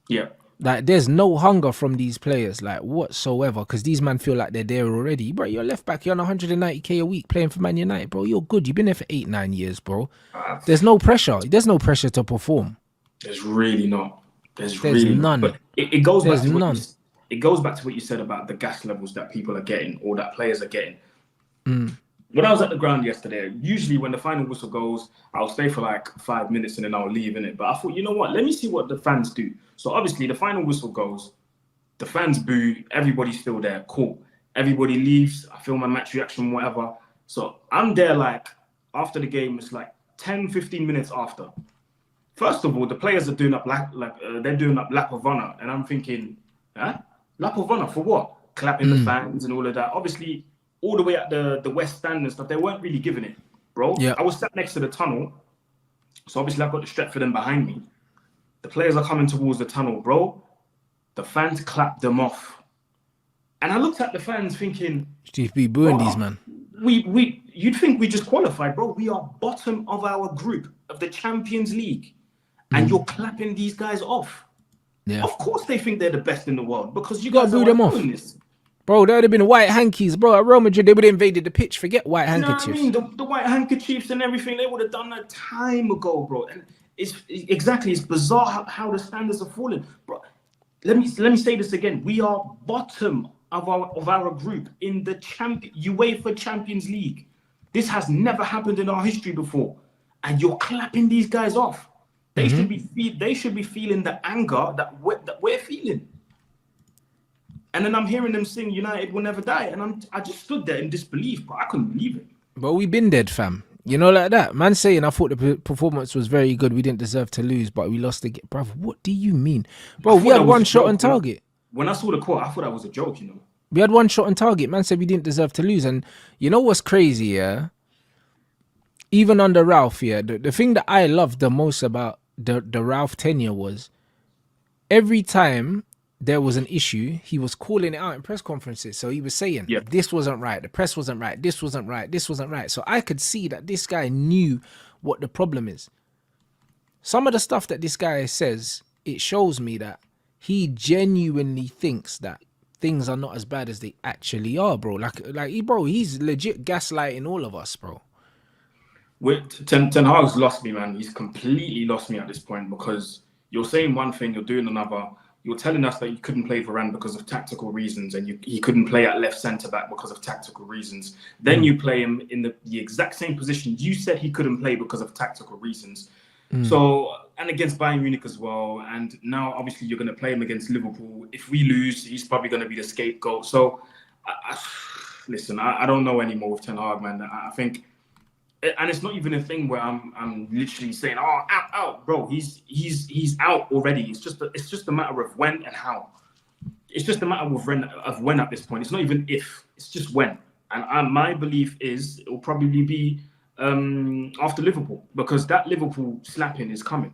Yeah. Like, there's no hunger from these players, like, whatsoever, because these men feel like they're there already. Bro, you're left back, you're on 190k a week playing for Man United, bro. You're good. You've been there for 8, 9 years, bro. Uh, There's no pressure. There's no pressure to perform. there's really not. There's There's really not. But none. it goes back There's to what you none. it goes back to what you said about the gas levels that people are getting or that players are getting. Mm. When I was at the ground yesterday, usually when the final whistle goes, I'll stay for like 5 minutes and then I'll leave in it. But I thought, you know what? Let me see what the fans do. So obviously the final whistle goes, the fans boo, everybody's still there, cool. Everybody leaves, I film my match reaction, whatever. So I'm there like after the game, it's like 10, 15 minutes after. First of all, the players are doing up they're doing up lap of honor, and I'm thinking, huh? Lap of honor for what? Clapping the Mm. fans and all of that. Obviously, all the way at the West Stand and stuff, they weren't really giving it, bro. Yeah. I was sat next to the tunnel, so obviously I've got the Stretford behind me. The players are coming towards the tunnel, bro. The fans clapped them off, and I looked at the fans thinking, Chief be booing these, bro, man. you'd think we just qualified, bro. We are bottom of our group of the Champions League, and Mm. you're clapping these guys off. Yeah. Of course, they think they're the best in the world because you You gotta guys boo are them off. doing this. Bro, there would have been white hankies, bro. At Real Madrid, they would have invaded the pitch. Forget white You know what I handkerchiefs. mean? The white handkerchiefs and everything, they would have done that time ago, bro. And it's bizarre how the standards are falling, bro. Let me say this again. We are bottom of our group in the UEFA Champions League. This has never happened in our history before, and you're clapping these guys off. Mm-hmm. They should be feeling the anger that we're feeling. And then I'm hearing them sing "United will never die," and I just stood there in disbelief, but I couldn't believe it. But we been dead, fam. You know, like that. Man saying, I thought the performance was very good. We didn't deserve to lose, but we lost the game. Bruv, what do you mean? I Bro, we thought had that was one a shot on joke. target. When I saw the quote, I thought that was a joke. We had one shot on target. Man said we didn't deserve to lose. And you know what's crazy, yeah? Even under Ralph, yeah, the thing that I loved the most about the Ralph tenure was every time there was an issue, he was calling it out in press conferences. So he was saying, Yeah, this wasn't right, the press wasn't right, this wasn't right, this wasn't right. So I could see that this guy knew what the problem is. Some of the stuff that this guy says, it shows me that he genuinely thinks that things are not as bad as they actually are, bro. Bro, he's legit gaslighting all of us, bro. Ten Hag's lost me, man. He's completely lost me at this point because you're saying one thing, you're doing another. You're telling us that you couldn't play Varane because of tactical reasons, and he couldn't play at left centre back because of tactical reasons. Then Mm, you play him in the exact same position you said he couldn't play because of tactical reasons. mm. So, and against Bayern Munich as well. And now, obviously, you're going to play him against Liverpool. If we lose, he's probably going to be the scapegoat. So, listen, I don't know anymore with Ten Hag, man. I think, and it's not even a thing where I'm literally saying, "Oh, out, bro." He's out already. It's just a matter of when and how. It's just a matter of when at this point. It's not even if. It's just when. And my belief is it will probably be after Liverpool because that Liverpool slapping is coming.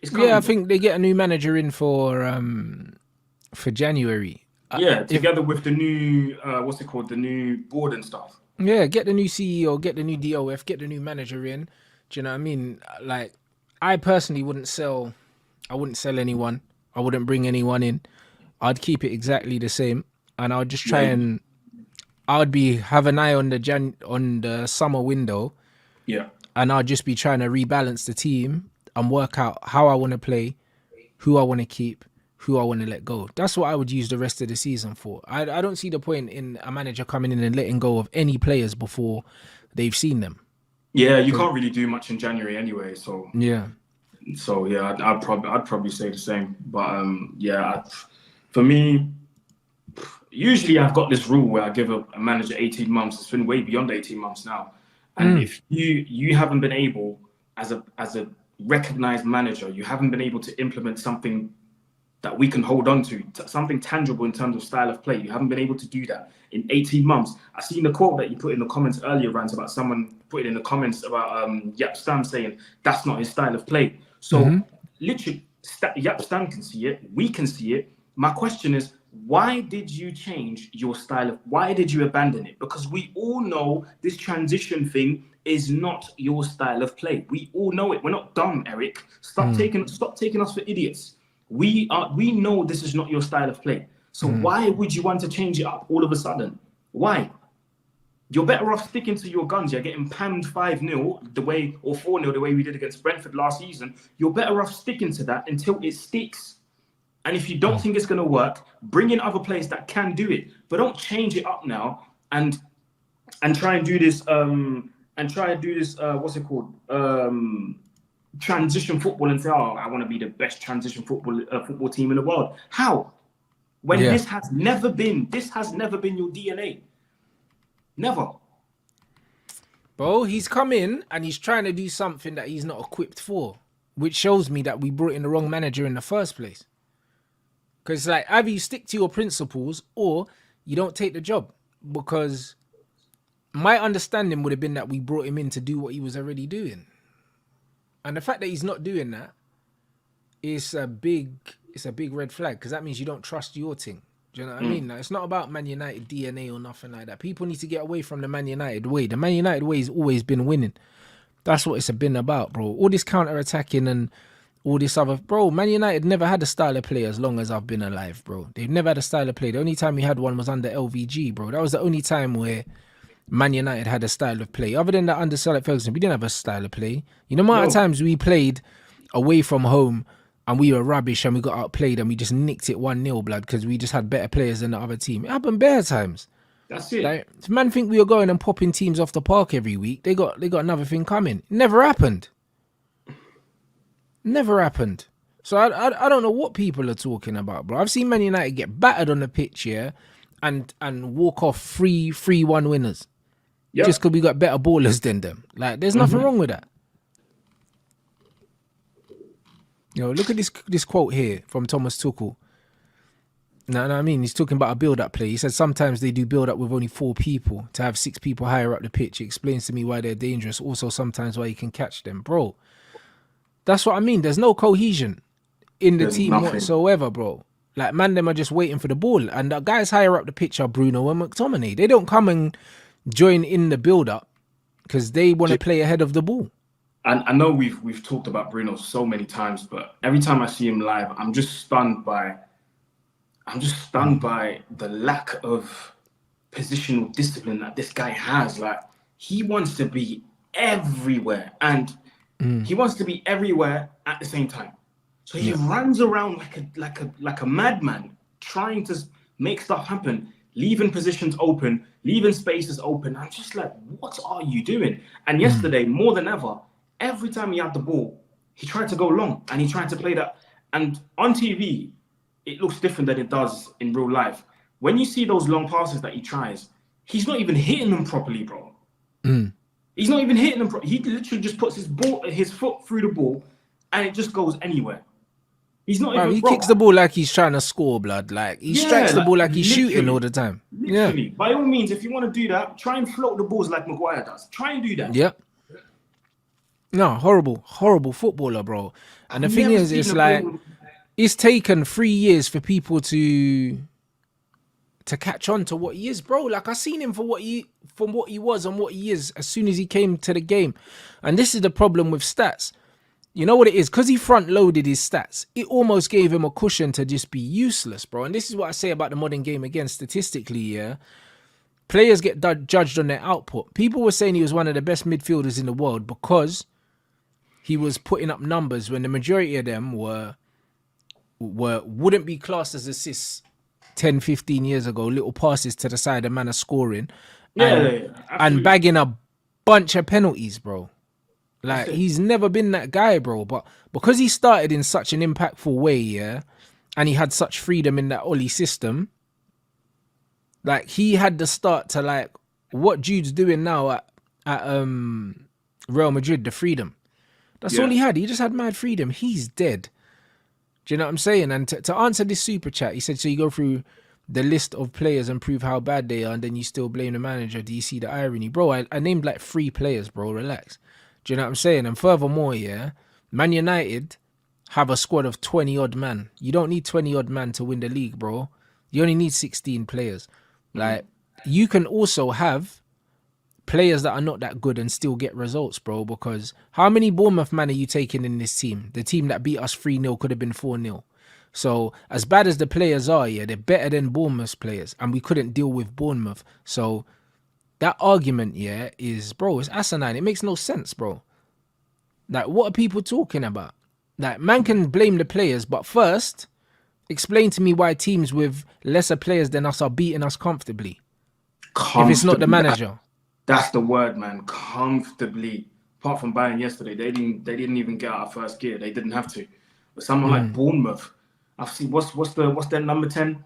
It's Yeah, I coming, bro. think they get a new manager in for January. Yeah, If together with the new what's it called, the new board and stuff. Yeah, get the new CEO, get the new DOF, get the new manager in. Do you know what I mean? Like, I personally wouldn't sell. I wouldn't sell anyone. I wouldn't bring anyone in. I'd keep it exactly the same, and I'd just try Yeah, and I'd be have an eye on the summer window, yeah. and I'd just be trying to rebalance the team and work out how I want to play, who I want to keep, who I want to let go. That's what I would use the rest of the season for. I don't see the point in a manager coming in and letting go of any players before they've seen them. Yeah, you 'Cause- can't really do much in January anyway, so yeah. yeah, I'd probably say the same. But yeah, for me, usually I've got this rule where I give a manager 18 months. It's been way beyond 18 months now. And Mm. if you haven't been able, as a recognized manager, you haven't been able to implement something that we can hold on to, something tangible in terms of style of play. You haven't been able to do that in 18 months. I seen the quote that you put in the comments earlier, Rants, about someone put it in the comments about Yap Stam saying that's not his style of play. So Mm-hmm. literally, Yap Stam can see it. We can see it. My question is, why did you change your style of? Why did you abandon it? Because we all know this transition thing is not your style of play. We all know it. We're not dumb, Eric. Stop taking us for idiots. We know this is not your style of play. So why would you want to change it up all of a sudden? Why? You're better off sticking to your guns. You're getting pammed 5-0 the way, or 4-0 the way we did against Brentford last season. You're better off sticking to that until it sticks. And if you don't think it's going to work, bring in other players that can do it. But don't change it up now and try and do this what's it called? Transition football and say, oh, I want to be the best transition football team in the world. How? When this has never been your DNA. Never. Bro, he's come in and he's trying to do something that he's not equipped for, which shows me that we brought in the wrong manager in the first place. Because like either you stick to your principles or you don't take the job. Because my understanding would have been that we brought him in to do what he was already doing. And the fact that he's not doing that is a big red flag, because that means you don't trust your team. Do you know what I mean? Like, it's not about Man United DNA or nothing like that. People need to get away from the Man United way. The Man United way has always been winning. That's what it's been about, bro. All this counter-attacking and all this other... Bro, Man United never had a style of play as long as I've been alive, bro. They've never had a style of play. The only time we had one was under LVG, bro. That was the only time where Man United had a style of play. Other than that, under Sir Alex Ferguson, we didn't have a style of play. You know, amount of times we played away from home and we were rubbish and we got outplayed and we just nicked it 1-0, blood, because we just had better players than the other team. It happened bare times. That's it. Like, if man think we were going and popping teams off the park every week, they got another thing coming. Never happened. Never happened. So I don't know what people are talking about, bro. I've seen Man United get battered on the pitch here and walk off 3-1 winners. Yep. Just because we got better ballers than them. Like, there's nothing wrong with that. You know, look at this quote here from Thomas Tuchel. No, I mean, he's talking about a build-up play. He said sometimes they do build-up with only 4 people. To have 6 people higher up the pitch, he explains to me why they're dangerous. Also, sometimes why you can catch them. Bro, that's what I mean. There's no cohesion in the team whatsoever, bro. Like, man, them are just waiting for the ball. And the guys higher up the pitch are Bruno and McTominay. They don't come and join in the build-up because they want to play ahead of the ball. And I know we've talked about Bruno so many times, but every time I see him live, I'm just stunned by the lack of positional discipline that this guy has. Like, he wants to be everywhere, and he wants to be everywhere at the same time. So he runs around like a madman, trying to make stuff happen, leaving positions open, leaving spaces open. I'm just like, what are you doing? And yesterday, more than ever, every time he had the ball, he tried to go long and he tried to play that. And on TV, it looks different than it does in real life. When you see those long passes that he tries, he's not even hitting them properly, bro. He's not even hitting them. He literally just puts his foot through the ball and it just goes anywhere. He's not even. He kicks the ball like he's trying to score, blood. Like, he strikes the ball like he's shooting all the time. Literally. By all means, if you want to do that, try and float the balls like Maguire does. Try and do that. Yep. No, horrible footballer, bro. And the thing is, it's like, it's taken 3 years for people to catch on to what he is, bro. Like, I seen him from what he was and what he is as soon as he came to the game. And this is the problem with stats. You know what it is? Because he front-loaded his stats, it almost gave him a cushion to just be useless, bro. And this is what I say about the modern game again, statistically, yeah. Players get judged on their output. People were saying he was one of the best midfielders in the world because he was putting up numbers when the majority of them wouldn't be classed as assists 10, 15 years ago. Little passes to the side, a man of scoring. And bagging a bunch of penalties, bro. Like, he's never been that guy, bro. But because he started in such an impactful way, yeah, and he had such freedom in that Oli system, like, he had the start to, like, what Jude's doing now at Real Madrid, the freedom. That's all he had. He just had mad freedom. He's dead. Do you know what I'm saying? And to answer this super chat, he said, so you go through the list of players and prove how bad they are, and then you still blame the manager. Do you see the irony? Bro, I named like 3 players, bro. Relax. Do you know what I'm saying? And furthermore, yeah, Man United have a squad of 20-odd man. You don't need 20-odd man to win the league, bro. You only need 16 players. Like, you can also have players that are not that good and still get results, bro, because how many Bournemouth men are you taking in this team? The team that beat us 3-0 could have been 4-0. So as bad as the players are, yeah, they're better than Bournemouth's players, and we couldn't deal with Bournemouth. So that argument, yeah, is, bro, it's asinine. It makes no sense, bro. Like, what are people talking about? Like, man can blame the players, but first, explain to me why teams with lesser players than us are beating us comfortably. If it's not the manager. That's the word, man. Comfortably. Apart from Bayern yesterday, they didn't even get out of first gear. They didn't have to. But someone like Bournemouth, I've seen what's their number 10?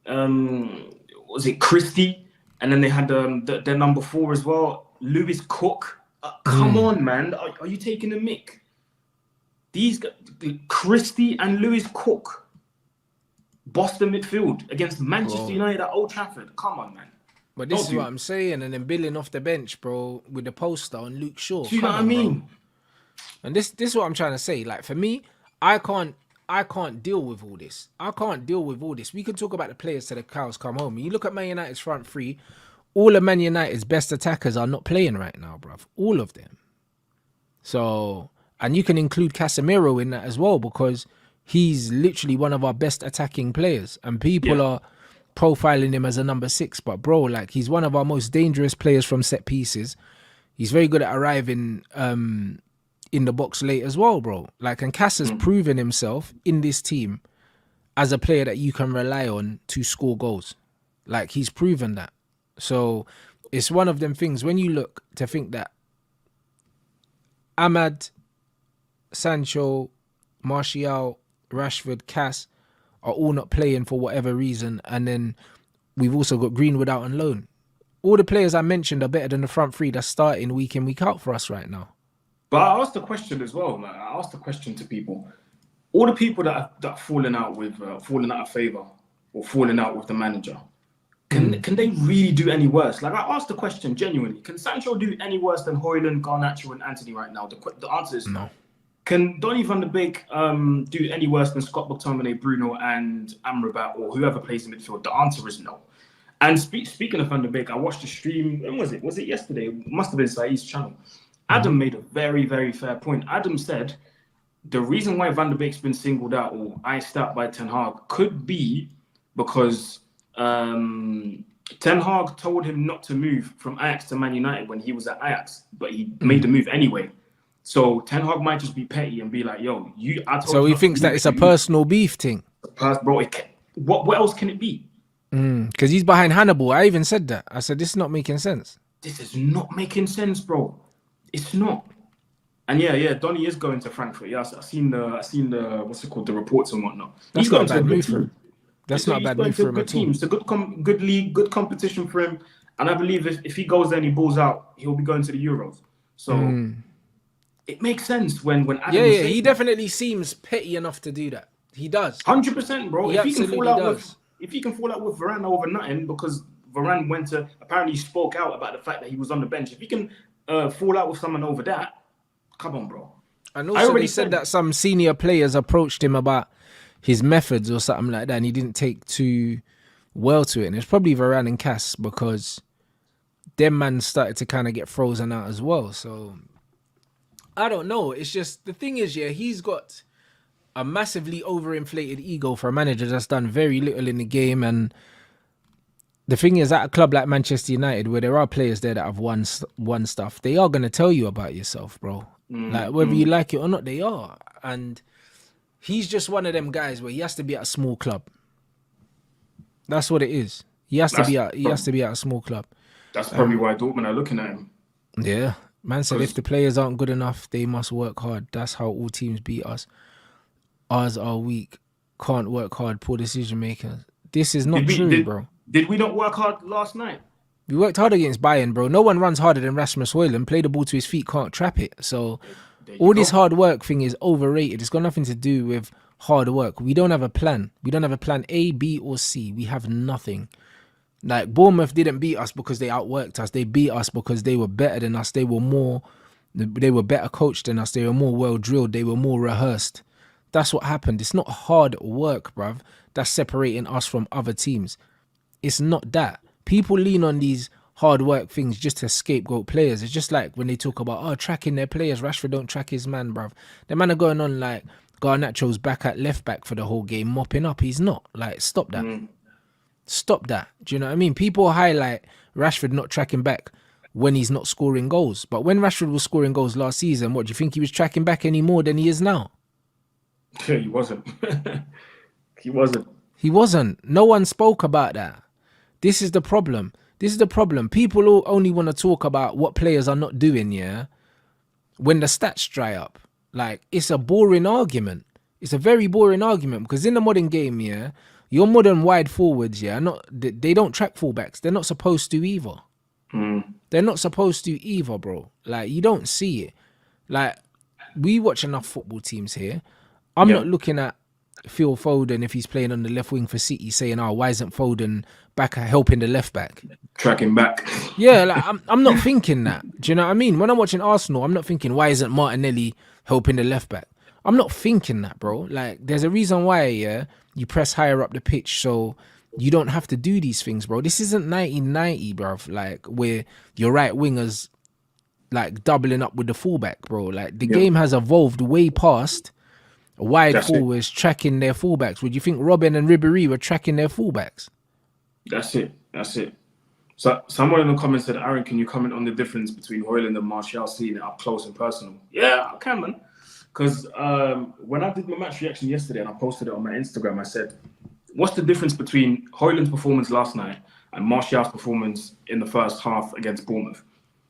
Was it Christie? And then they had their number 4 as well, Lewis Cook. Come on, man. Are you taking the mick? These guys, Christie and Lewis Cook, Boston midfield against Manchester United at Old Trafford. Come on, man. But this is what I'm saying, and then Billing off the bench, bro, with the poster on Luke Shaw. Do you know what I mean? Bro. And this is what I'm trying to say. Like, for me, I can't deal with all this. I can't deal with all this. We can talk about the players till the cows come home. You look at Man United's front three, all of Man United's best attackers are not playing right now, bruv. All of them. So, and you can include Casemiro in that as well, because he's literally one of our best attacking players, and people are profiling him as a number 6. But bro, like, he's one of our most dangerous players from set pieces. He's very good at arriving in the box late as well, bro. Like, and Cass has proven himself in this team as a player that you can rely on to score goals. Like, he's proven that. So it's one of them things when you look to think that Ahmad, Sancho, Martial, Rashford, Cass are all not playing for whatever reason, and then we've also got Greenwood out on loan. All the players I mentioned are better than the front three that's starting week in, week out for us right now. But I asked the question as well, man. I asked the question to people. All the people that have fallen out of favour or fallen out with the manager, can they really do any worse? Like, I asked the question genuinely. Can Sancho do any worse than Hojlund, Garnacho and Anthony right now? The answer is no. Can Donny van der Beek do any worse than Scott McTominay, Bruno and Amrabat or whoever plays in midfield? The answer is no. And speaking of Van der Beek, I watched the stream. When was it? Was it yesterday? It must have been Saeed's channel. Adam made a very, very fair point. Adam said the reason why Van der Beek's been singled out or iced out by Ten Hag could be because Ten Hag told him not to move from Ajax to Man United when he was at Ajax, but he made the move anyway. So Ten Hag might just be petty and be like, "Yo, So he thinks that it's a personal beef thing. Bro, what else can it be? Because he's behind Hannibal. I even said that. I said, this is not making sense. This is not making sense, bro. It's not. And yeah, Donny is going to Frankfurt. Yeah, I've seen the what's it called, the reports and whatnot. That's not a bad move for him. That's not a bad move for him at all. It's a good league, good competition for him. And I believe if he goes there and he balls out, he'll be going to the Euros. So it makes sense when Adam he definitely seems petty enough to do that. He does. 100%, bro. He absolutely does. If he can fall out with Varane over nothing, because Varane apparently spoke out about the fact that he was on the bench. If he can fall out with someone over that, come on, bro. And also they said that some senior players approached him about his methods or something like that, and he didn't take too well to it. And it's probably Varane and Cass, because them man started to kind of get frozen out as well. So I don't know. It's just, the thing is, he's got a massively overinflated ego for a manager that's done very little in the game. And the thing is, at a club like Manchester United, where there are players there that have won stuff, they are going to tell you about yourself, bro. Like, whether you like it or not, they are. And he's just one of them guys where he has to be at a small club. That's what it is. He has to be at a small club. That's probably why Dortmund are looking at him. Yeah. Man said if the players aren't good enough, they must work hard. That's how all teams beat us. Ours are weak, can't work hard, poor decision makers. This is not true, bro. Did we not work hard last night? We worked hard against Bayern, bro. No one runs harder than Rasmus Hojlund. Play the ball to his feet, can't trap it. So all this hard work thing is overrated. It's got nothing to do with hard work. We don't have a plan. We don't have a plan A, B, or C. We have nothing. Like, Bournemouth didn't beat us because they outworked us. They beat us because they were better than us. They were better coached than us. They were more well drilled. They were more rehearsed. That's what happened. It's not hard work, bruv, that's separating us from other teams. It's not that. People lean on these hard work things just to scapegoat players. It's just like when they talk about, tracking their players. Rashford don't track his man, bruv. The man are going on like Garnacho's back at left back for the whole game, mopping up. He's not. Like, stop that. Stop that. Do you know what I mean? People highlight Rashford not tracking back when he's not scoring goals. But when Rashford was scoring goals last season, what, do you think he was tracking back any more than he is now? Yeah, he wasn't. He wasn't. He wasn't. No one spoke about that. This is the problem. This is the problem. People all only want to talk about what players are not doing, yeah, when the stats dry up. Like, it's a boring argument. It's a very boring argument because in the modern game, yeah, your modern wide forwards, yeah, they don't track fullbacks. They're not supposed to either. They're not supposed to either, bro. Like, you don't see it. Like, we watch enough football teams here. I'm not looking at Phil Foden if he's playing on the left wing for City saying, oh, why isn't Foden back helping the left back? Tracking back. Yeah, like, I'm not thinking that. Do you know what I mean? When I'm watching Arsenal, I'm not thinking, why isn't Martinelli helping the left back? I'm not thinking that, bro. Like, there's a reason why, yeah, you press higher up the pitch so you don't have to do these things, bro. This isn't 1990, bro. Like, where your right wingers, like, doubling up with the fullback, bro. Like, the game has evolved way past wide forwards tracking their fullbacks. Would you think Robin and Ribéry were tracking their fullbacks? That's it. So someone in the comments said, Aaron, can you comment on the difference between Hojlund and Martial, seeing it up close and personal? Yeah, I can, man. Because when I did my match reaction yesterday and I posted it on my Instagram, I said, what's the difference between Hojlund's performance last night and Martial's performance in the first half against Bournemouth?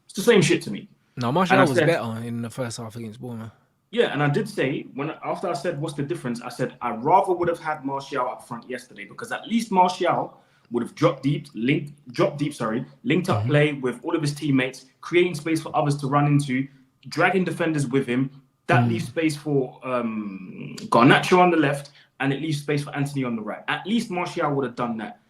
It's the same shit to me. No, Martial was better in the first half against Bournemouth. Yeah, and I did say, after I said, what's the difference? I said, I rather would have had Martial up front yesterday because at least Martial would have linked up play with all of his teammates, creating space for others to run into, dragging defenders with him. That leaves space for Garnacho on the left, and it leaves space for Anthony on the right. At least Martial would have done that.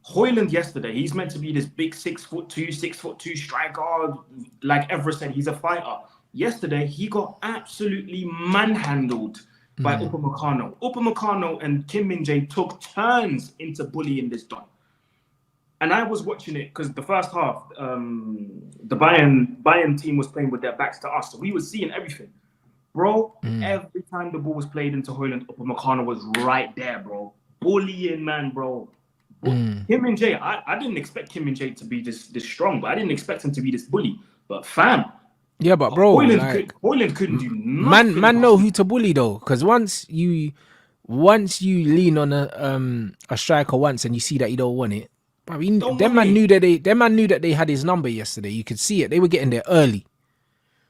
Hojlund yesterday, he's meant to be this big 6'2" striker. Like Everest said, he's a fighter. Yesterday, he got absolutely manhandled by Upamecano. Upamecano and Kim Min-jae took turns into bullying this Don. And I was watching it because the first half, the Bayern team was playing with their backs to us. So we were seeing everything. Bro, every time the ball was played into Hojlund, Upamecano was right there, bro. Bullying, man, bro. Kim Min-jae, I didn't expect Kim Min-jae to be this strong, but I didn't expect him to be this bully. But fam, yeah, but bro, Hojlund couldn't do nothing. Man know who to bully though, because once you lean on a striker once and you see that he don't want it, them man knew that they had his number yesterday. You could see it. They were getting there early.